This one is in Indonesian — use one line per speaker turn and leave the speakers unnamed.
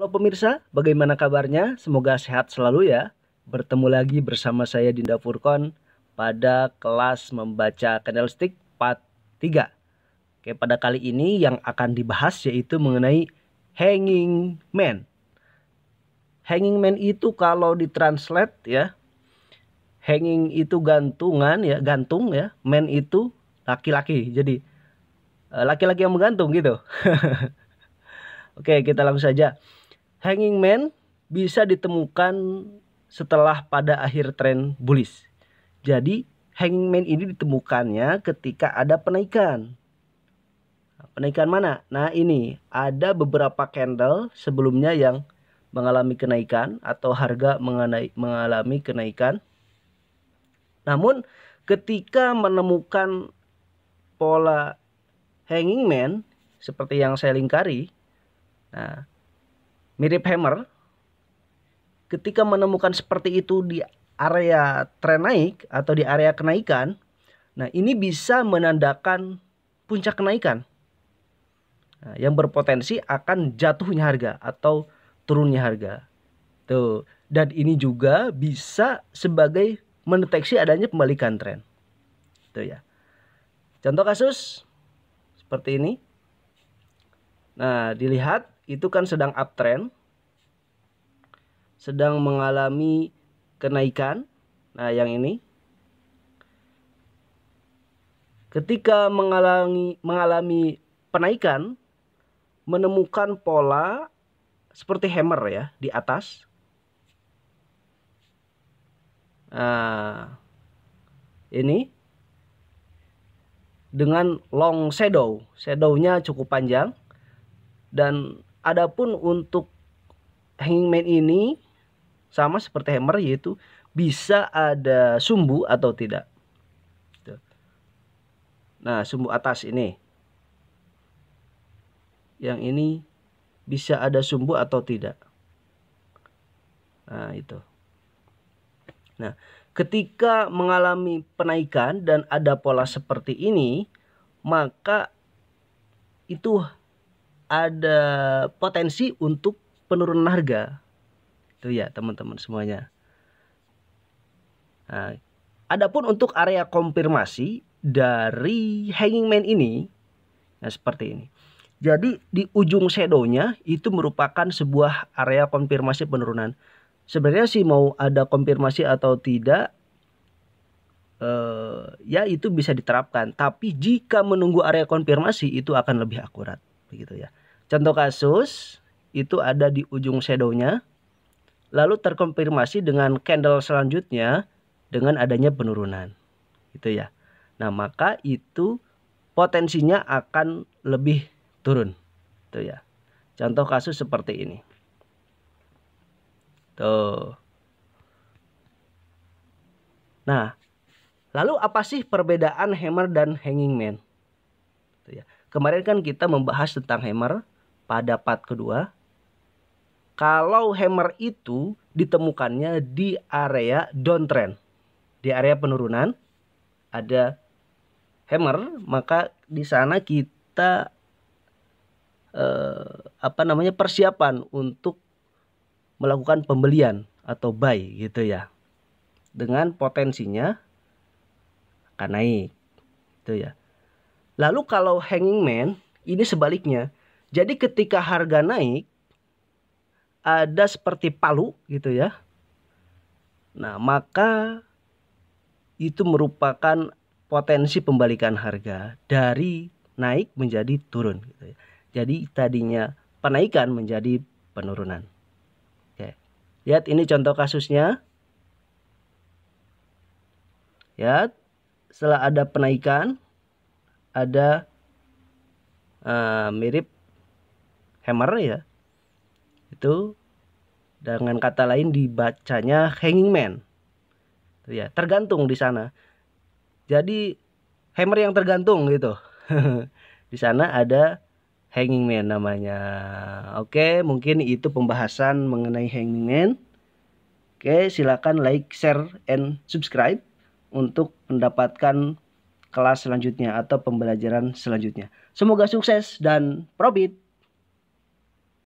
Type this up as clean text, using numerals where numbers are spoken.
Halo pemirsa, bagaimana kabarnya? Semoga sehat selalu ya. Bertemu lagi bersama saya Dinda Furkon pada kelas membaca candlestick part 3. Oke, pada kali ini yang akan dibahas yaitu mengenai hanging man. Hanging man itu kalau ditranslate ya, hanging itu gantungan ya, gantung ya, man itu laki-laki. Jadi laki-laki yang menggantung gitu. Oke, kita langsung saja. Hanging man bisa ditemukan setelah pada akhir tren bullish. Jadi hanging man ini ditemukannya ketika ada penaikan. Penaikan mana? Nah ini ada beberapa candle sebelumnya yang mengalami kenaikan atau harga mengalami kenaikan. Namun ketika menemukan pola hanging man seperti yang saya lingkari, nah mirip hammer, ketika menemukan seperti itu di area tren naik atau di area kenaikan, nah ini bisa menandakan puncak kenaikan, nah, yang berpotensi akan jatuhnya harga atau turunnya harga. Tuh, dan ini juga bisa sebagai mendeteksi adanya pembalikan tren. Tuh ya. Contoh kasus seperti ini. Nah, dilihat itu kan sedang uptrend, sedang mengalami kenaikan. Nah, yang ini ketika mengalami penaikan, menemukan pola seperti hammer ya di atas. Nah, ini dengan long shadow, shadownya cukup panjang. Dan adapun untuk hanging man ini sama seperti hammer, yaitu bisa ada sumbu atau tidak. Nah, sumbu atas ini, yang ini bisa ada sumbu atau tidak. Nah itu. Nah, ketika mengalami penaikan dan ada pola seperti ini, maka itu ada potensi untuk penurunan harga. Itu ya teman-teman semuanya. Nah, adapun untuk area konfirmasi dari hanging man ini, nah seperti ini. Jadi di ujung shadownya itu merupakan sebuah area konfirmasi penurunan. Sebenarnya sih mau ada konfirmasi atau tidak, ya itu bisa diterapkan. Tapi jika menunggu area konfirmasi itu akan lebih akurat, begitu ya. Contoh kasus itu ada di ujung shadownya, lalu terkonfirmasi dengan candle selanjutnya dengan adanya penurunan, gitu ya. Nah maka itu potensinya akan lebih turun, tuh ya. Contoh kasus seperti ini. Tuh. Nah, lalu apa sih perbedaan hammer dan hanging man? Tuh ya. Kemarin kan kita membahas tentang hammer pada part kedua. Kalau hammer itu ditemukannya di area downtrend, di area penurunan ada hammer, maka di sana kita persiapan untuk melakukan pembelian atau buy gitu ya, dengan potensinya akan naik gitu ya. Lalu kalau hanging man ini sebaliknya, jadi ketika harga naik ada seperti palu gitu ya, nah maka itu merupakan potensi pembalikan harga dari naik menjadi turun gitu ya. Jadi tadinya penaikan menjadi penurunan. Oke. Lihat ini contoh kasusnya. Ya, setelah ada penaikan ada mirip hammer ya. Itu dengan kata lain dibacanya hanging man. Tuh ya, tergantung di sana. Jadi hammer yang tergantung gitu. Di sana ada hanging man namanya. Oke, mungkin itu pembahasan mengenai hanging man. Oke, silakan like, share, and subscribe untuk mendapatkan kelas selanjutnya atau pembelajaran selanjutnya. Semoga sukses dan profit.